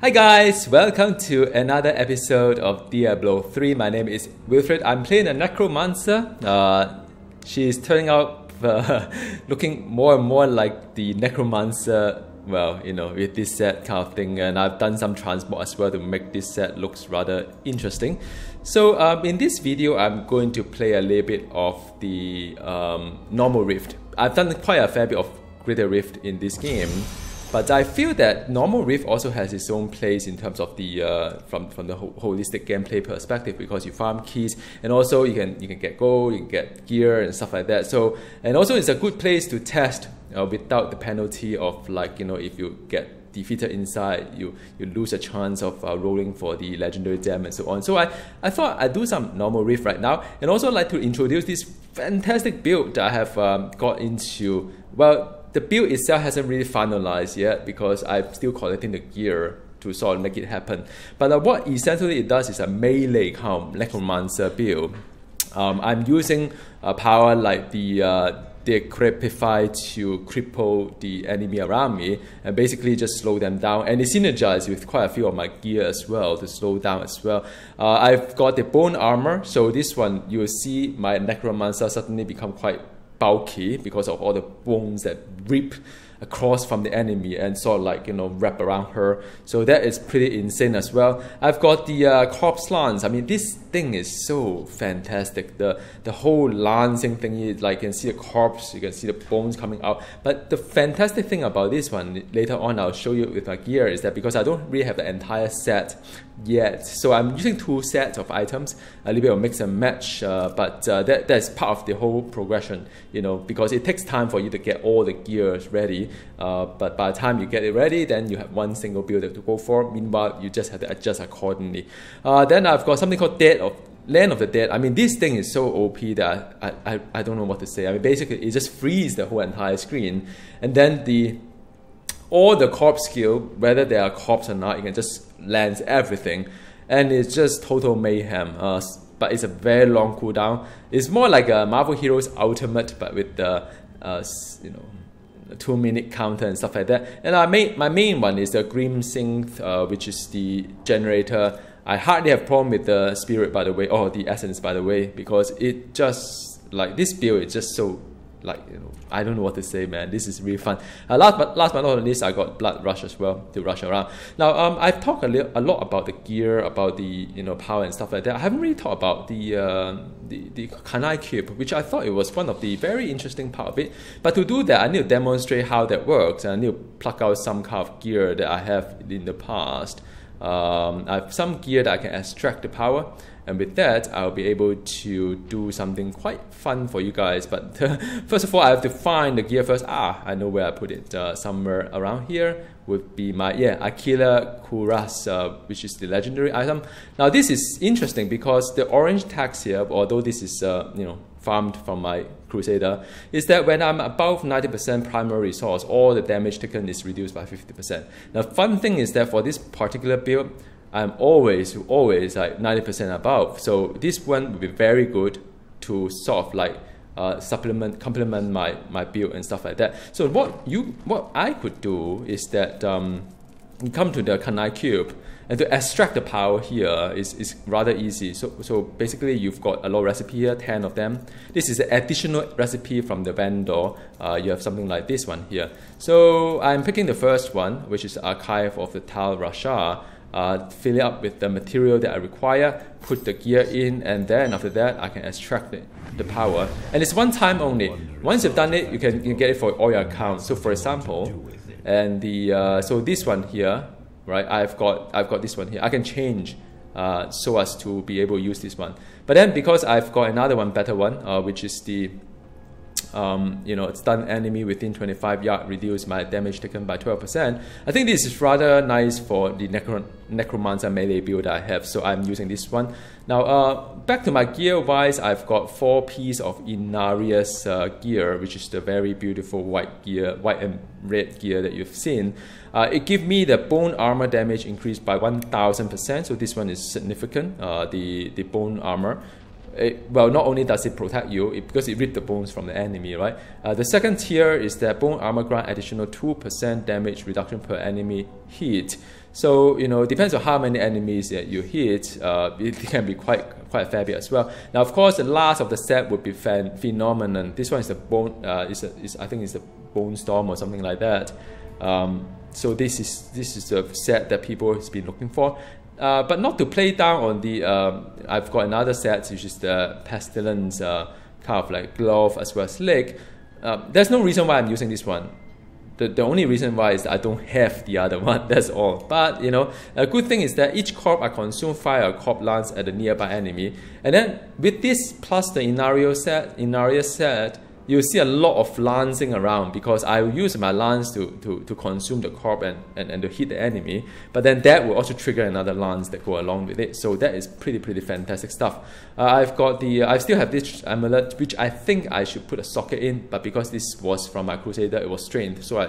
Hi guys, welcome to another episode of Diablo 3. My name is Wilfred. I'm playing a necromancer. She's turning out looking more and more like the necromancer, well, you know, with this set kind of thing. And I've done some transport as well to make this set looks rather interesting. So in this video, I'm going to play a little bit of the normal rift. I've done quite a fair bit of greater rift in this game. But I feel that normal rift also has its own place in terms of the from the holistic gameplay perspective, because you farm keys and also you can get gold, you can get gear and stuff like that. So, and also it's a good place to test without the penalty of, like, you know, if you get defeated inside, you lose a chance of rolling for the legendary gem and so on. So I thought I'd do some normal rift right now, and also like to introduce this fantastic build that I have got into. Well, the build itself hasn't really finalized yet because I'm still collecting the gear to sort of make it happen. But what essentially it does is a melee kind of necromancer build. I'm using power like the Decrepify to cripple the enemy around me and basically just slow them down. And it synergizes with quite a few of my gear as well to slow down as well. I've got the bone armor, so this one you'll see my necromancer suddenly become quite bulky because of all the bones that rip across from the enemy and sort of, like, you know, wrap around her. So that is pretty insane as well. I've got the corpse lance. I mean, this thing is so fantastic. The whole lancing thing is, like, you can see the corpse, you can see the bones coming out. But the fantastic thing about this one, later on I'll show you with my gear, is that because I don't really have the entire set yet, so I'm using two sets of items, a little bit of mix and match, but that's part of the whole progression, you know, because it takes time for you to get all the gears ready. But by the time you get it ready, then you have one single build to go for. Meanwhile, you just have to adjust accordingly. Then I've got something called Land of the Dead. I mean, this thing is so OP that I don't know what to say. I mean, basically, it just frees the whole entire screen. And then all the corpse skill, whether they are corpse or not, you can just lance everything. And it's just total mayhem. But it's a very long cooldown. It's more like a Marvel Heroes Ultimate, but with the, you know, 2-minute counter and stuff like that. And my main one is the Grim Synth, which is the generator. I hardly have problem with the spirit, by the way, or the essence, by the way, because it just, like, this build is just so, like, you know, I don't know what to say, man. This is really fun. Last but not least, I got Blood Rush as well to rush around. Now, I've talked a lot about the gear, about the, you know, power and stuff like that. I haven't really talked about the Kanai Cube, which I thought it was one of the very interesting part of it. But to do that, I need to demonstrate how that works, and I need to pluck out some kind of gear that I have in the past. I have some gear that I can extract the power, and with that I'll be able to do something quite fun for you guys. But first of all, I have to find the gear first. I know where I put it. Somewhere around here would be my, Aquila Cuirass, which is the legendary item. Now this is interesting because the orange text here, although this is you know, farmed from my Crusader, is that when I'm above 90% primary resource, all the damage taken is reduced by 50%. Now, fun thing is that for this particular build, I'm always like 90% above. So this one would be very good to sort of like complement my build and stuff like that. So what I could do is that you come to the Kanai Cube, and to extract the power here is rather easy. So basically, you've got a lot of recipe here, 10 of them. This is an additional recipe from the vendor. You have something like this one here. So I'm picking the first one, which is Archive of the Tal Rasha. Fill it up with the material that I require, put the gear in, and then after that, I can extract the power. And it's one time only. Once you've done it, you can get it for all your accounts. So for example, and so this one here, right? I've got this one here. I can change so as to be able to use this one. But then because I've got another one, better one, which is the you know, stun enemy within 25 yards, reduce my damage taken by 12%. I think this is rather nice for the necromancer melee build I have, so I'm using this one. Now, back to my gear wise, I've got 4 pieces of Inarius gear, which is the very beautiful white and red gear that you've seen. It gives me the bone armor damage increased by 1000%, so this one is significant, the bone armor. well, not only does it protect you, because it rips the bones from the enemy, right? The second tier is that bone armor grant additional 2% damage reduction per enemy hit. So, you know, depends on how many enemies that you hit, it can be quite a fair bit as well. Now, of course, the last of the set would be Phenomenon. This one is the bone, I think it's the Bone Storm or something like that. So this is the set that people has been looking for. But not to play down on the, I've got another set, which is the Pestilence kind of like glove as well as leg. There's no reason why I'm using this one. The only reason why is that I don't have the other one, that's all. But, you know, a good thing is that each corp I consume fire a corp lance at a nearby enemy. And then with this plus the Inarius Set, you'll see a lot of lancing around, because I will use my lance to consume the corp and to hit the enemy, but then that will also trigger another lance that go along with it. So that is pretty fantastic stuff. I still have this amulet, which I think I should put a socket in, but because this was from my Crusader, it was strength, so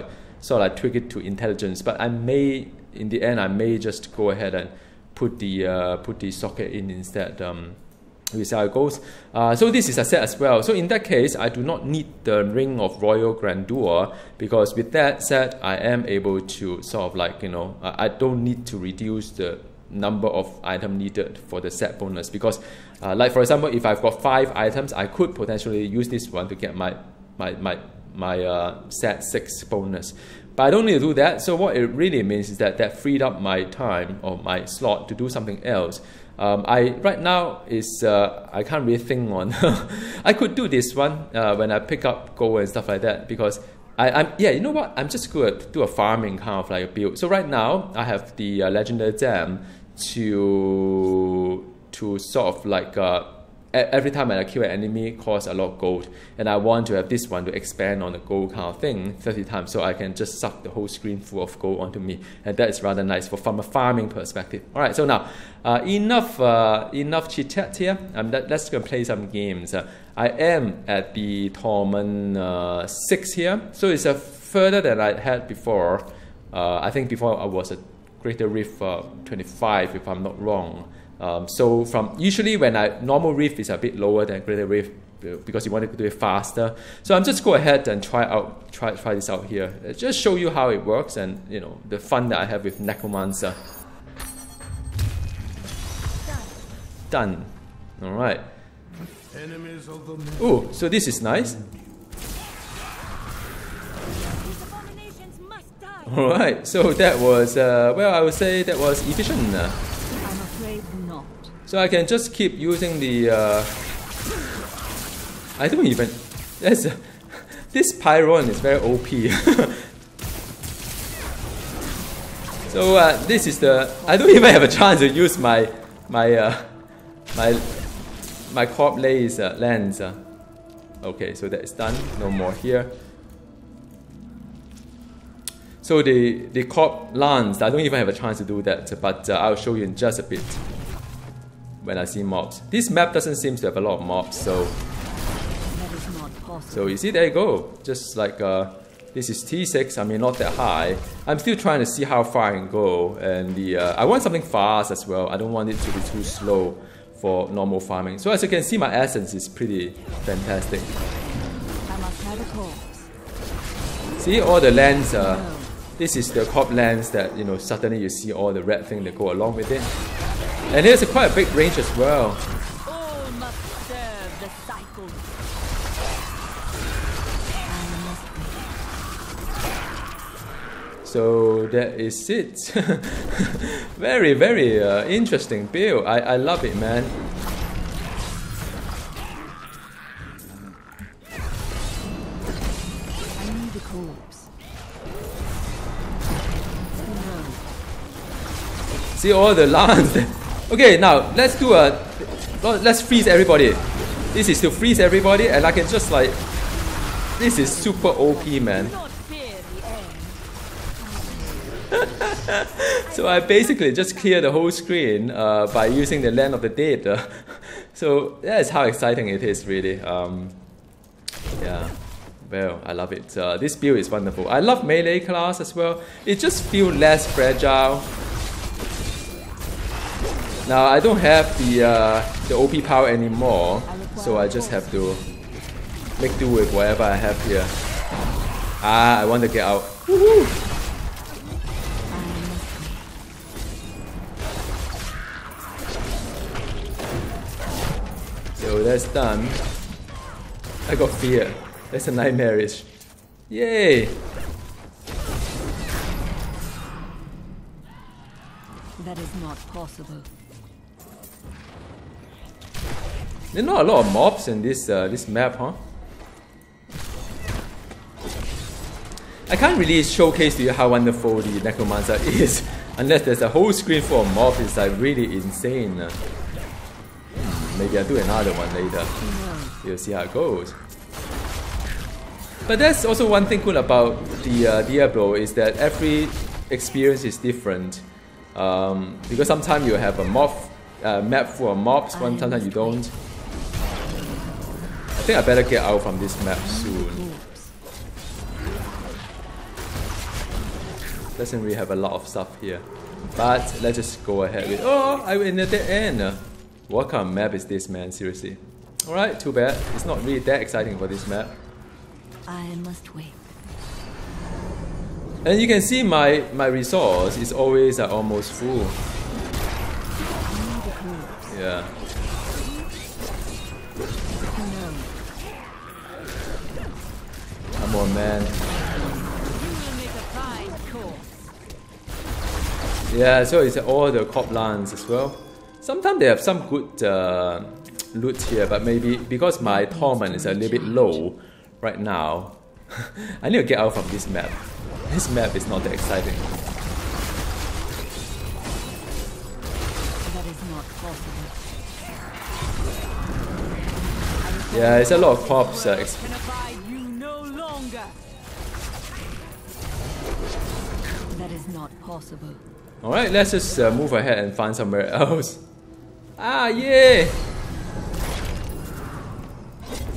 I tweak it to intelligence. But I may, in the end, I may just go ahead and put the socket in instead. We see how it goes. So this is a set as well. So in that case, I do not need the Ring of Royal Grandeur, because with that set, I am able to sort of like, you know, I don't need to reduce the number of items needed for the set bonus, because like for example, if I've got 5 items, I could potentially use this one to get my set 6 bonus. But I don't need to do that. So what it really means is that freed up my time or my slot to do something else. Right now is I can't really think on. I could do this one when I pick up gold and stuff like that, because yeah, you know what? I'm just going to do a farming kind of like a build. So right now I have the legendary gem to sort of like every time I kill an enemy costs a lot of gold, and I want to have this one to expand on the gold kind of thing 30 times, so I can just suck the whole screen full of gold onto me, and that is rather nice from a farming perspective. All right, so now enough chit chat here. Let's go play some games. I am at the Torment 6 here, so it's further than I had before. I think before I was at Greater Rift 25, if I'm not wrong. So from usually when normal Rift is a bit lower than Greater Rift, because you want to do it faster. So I'm just go ahead and try this out here. Just show you how it works, and you know the fun that I have with necromancer. Done. All right. Oh, so this is nice. All right. So that was well, I would say that was efficient. I'm afraid not. So I can just keep using the. I don't even. This Pyron is very OP. So this is the. I don't even have a chance to use my corp lace lens. Okay, so that is done. No more here. So the corp lance, I don't even have a chance to do that, but I'll show you in just a bit when I see mobs. This map doesn't seem to have a lot of mobs, so you see, there you go. Just like this is T6. I mean, not that high. I'm still trying to see how far I can go, and I want something fast as well. I don't want it to be too slow for normal farming. So as you can see, my essence is pretty fantastic. See all the lands. This is the corp lands that, you know, suddenly you see all the red thing that go along with it. And there's quite a big range as well. All must serve the cycle. So that is it. Very, very interesting build. I love it, man. I need a corpse. See all the lands. Okay, now let's do let's freeze everybody. This is to freeze everybody, and I can just like, this is super OP, man. So I basically just clear the whole screen by using the Land of the Dead. So that is how exciting it is, really. Yeah, well, I love it. This build is wonderful. I love melee class as well. It just feels less fragile. Now I don't have the OP power anymore, so I just have to make do with whatever I have here. Ah, I want to get out. Woohoo! So that's done. I got fear. That's a nightmarish. Yay! That is not possible. There are not a lot of mobs in this this map, huh? I can't really showcase to you how wonderful the necromancer is unless there's a whole screen full of mobs. It's like really insane. Maybe I'll do another one later. You'll see how it goes. But that's also one thing cool about the Diablo is that every experience is different. Because sometimes you have a map full of mobs, sometimes you don't. I think I better get out from this map soon. Doesn't really have a lot of stuff here. But let's just go ahead with... Oh, I'm in the dead end. What kind of map is this, man? Seriously. Alright, too bad. It's not really that exciting for this map. I must wait. And you can see my resource is always almost full. Yeah. Come on, man. Yeah, so it's all the goblins as well. Sometimes they have some good loot here, but maybe because my torment is a little bit low right now, I need to get out from this map. This map is not that exciting. That is not possible. Yeah, it's a lot of corpse. Can abide you no longer. That is not possible. Alright, let's just move ahead and find somewhere else. Ah, yeah!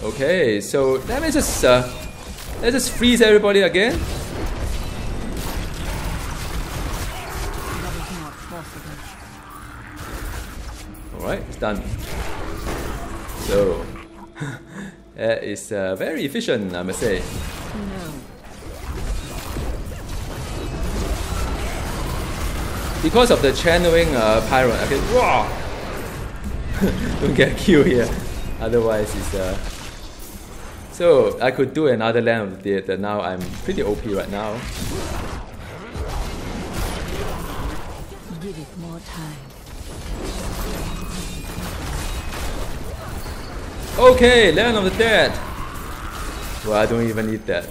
Okay, so let me just let's just freeze everybody again. That is not possible. Alright, it's done. So that is very efficient, I must say. No. Because of the channeling pyro, I can don't get killed here. Otherwise, it's so I could do another Land of the Dead. Now I'm pretty OP right now. Give it more time. Okay, Land of the Dead. Well, I don't even need that.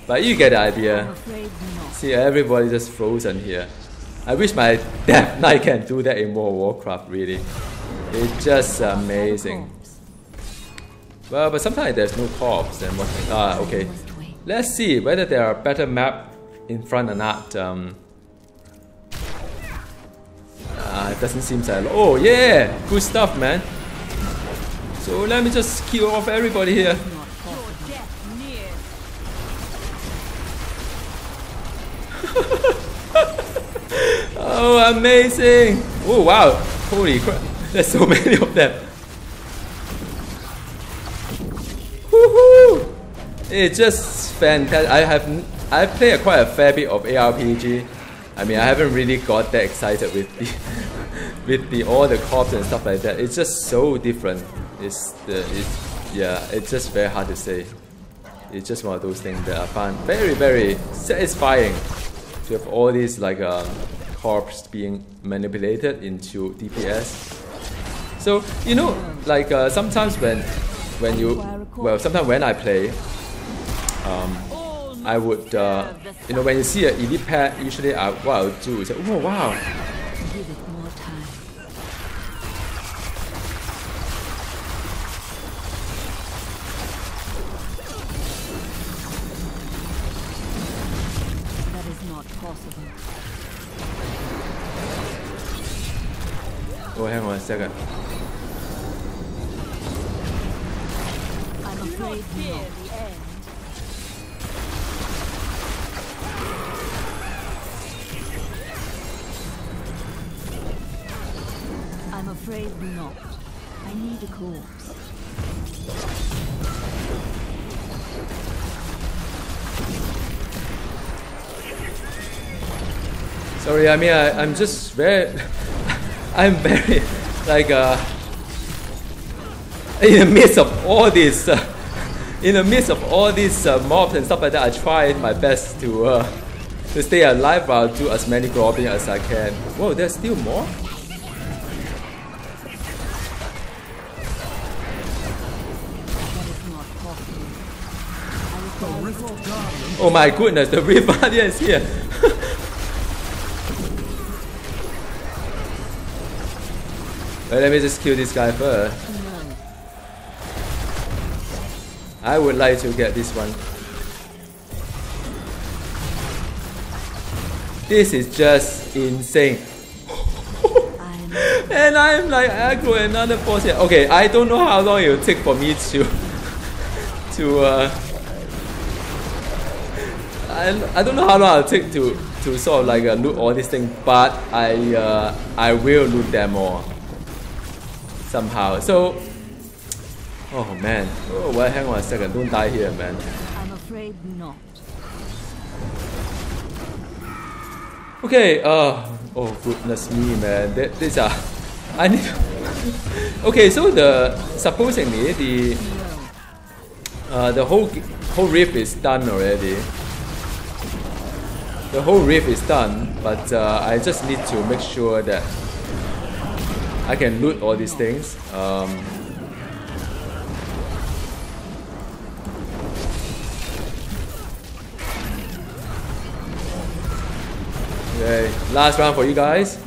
But you get the idea. I'm afraid not. See, everybody just frozen here. I wish my Death Knight can do that in World of Warcraft, really. It's just amazing. Well, but sometimes there's no corpse and what. Ah, okay. Let's see whether there are better map in front or not. It doesn't seem so. Oh yeah, good stuff, man. So let me just kill off everybody here. Oh, amazing! Oh wow! Holy crap! There's so many of them. Woohoo! It's just fantastic. I've played quite a fair bit of ARPG. I mean, I haven't really got that excited with the all the corps and stuff like that. It's just so different. It's just very hard to say. It's just one of those things that I find very, very satisfying to have all these like corpse being manipulated into DPS. So you know, like sometimes when I play, I would you know, when you see an elite pet, usually what I'll do is oh wow. Give it more time. That is not possible. Oh, hang on a second. I'm afraid not. The end. I'm afraid not. I need a corpse. Sorry, I mean, I'm just very... I'm very, like, in the midst of all this... in the midst of all these mobs and stuff like that, I tried my best to stay alive while do as many goblins as I can. Whoa, there's still more? Oh my goodness, the Rift Guardian is here! Well, let me just kill this guy first. I would like to get this one. This is just insane. And I'm like aggro another boss here. Okay, I don't know how long it will take for me to I don't know how long it'll take to sort of like loot all these things, but I will loot them all somehow. So, oh man, oh well, hang on a second, don't die here, man. I'm afraid not. Okay, oh goodness me, man, these are, I need. Okay, so supposedly the whole rift is done already. The whole rift is done, but I just need to make sure that I can loot all these things. Okay, last round for you guys.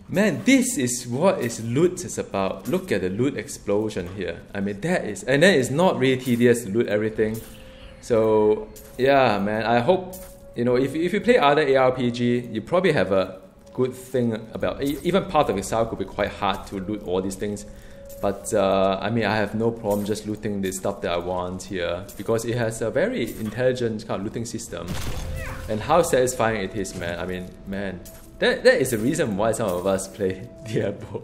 Man, this is what loot is about. Look at the loot explosion here. I mean, and then it's not really tedious to loot everything. So yeah, man, I hope, you know, if you play other ARPG, you probably have a good thing about, even Path of Exile could be quite hard to loot all these things. But I mean, I have no problem just looting the stuff that I want here, because it has a very intelligent kind of looting system. And how satisfying it is, man. I mean, man, that is the reason why some of us play Diablo.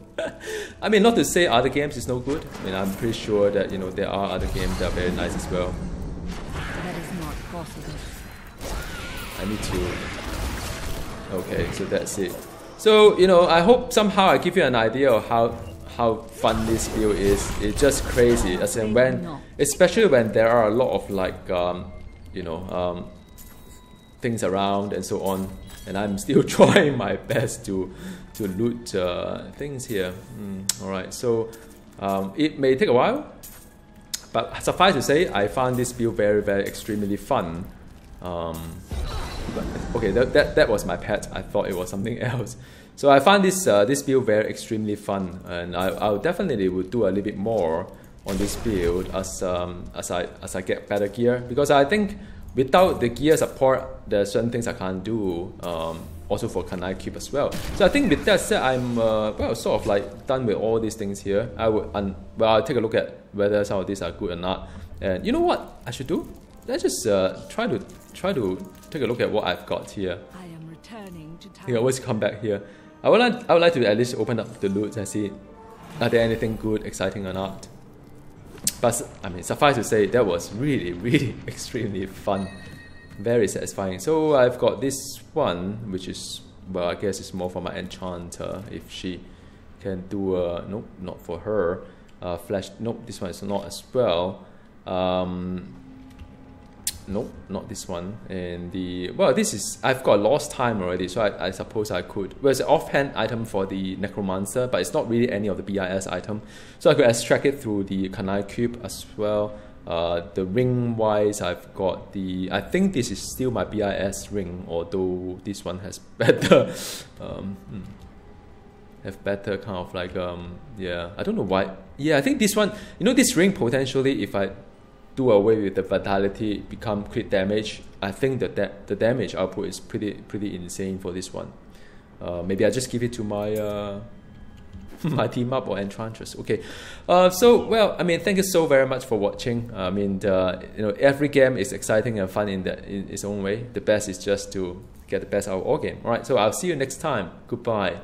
I mean, not to say other games is no good. I mean, I'm pretty sure that, you know, there are other games that are very nice as well. That is not possible. I need to... Okay, so that's it. So, you know, I hope somehow I give you an idea of how fun this build is. It's just crazy, as in especially when there are a lot of like you know, things around and so on, and I'm still trying my best to loot things here. Alright, so it may take a while, but suffice to say, I found this build very, very extremely fun. Okay, that was my pet. I thought it was something else. So I found this build very extremely fun, and I definitely would do a little bit more on this build as I get better gear, because I think without the gear support, there are certain things I can't do. Also for Kanai Cube as well. So I think with that said, I'm well, sort of like done with all these things here. I'll take a look at whether some of these are good or not. And you know what I should do? Let's just try to take a look at what I've got here. I am returning to town. You always come back here. I would like to at least open up the loot and see are there anything good, exciting or not. But I mean, suffice to say, that was really, really extremely fun, very satisfying. So I've got this one, which is, well, I guess it's more for my enchanter. If she can do nope, not for her. Flash, nope, this one is not as well. Nope, not this one. And well, this is, I've got lost time already, so I suppose I could. Well, it's an offhand item for the necromancer, but it's not really any of the BIS item. So I could extract it through the Kanai Cube as well. The ring wise, I've got I think this is still my BIS ring, although this one has better, kind of like, yeah, I don't know why. Yeah, I think this one, you know, this ring potentially, if I do away with the vitality, become crit damage, I think that the damage output is pretty insane for this one. Maybe I just give it to my my team up or Enchantress. Okay, so well, I mean, thank you so very much for watching. I mean, you know, every game is exciting and fun in its own way. The best is just to get the best out of all game. All right, so I'll see you next time. Goodbye.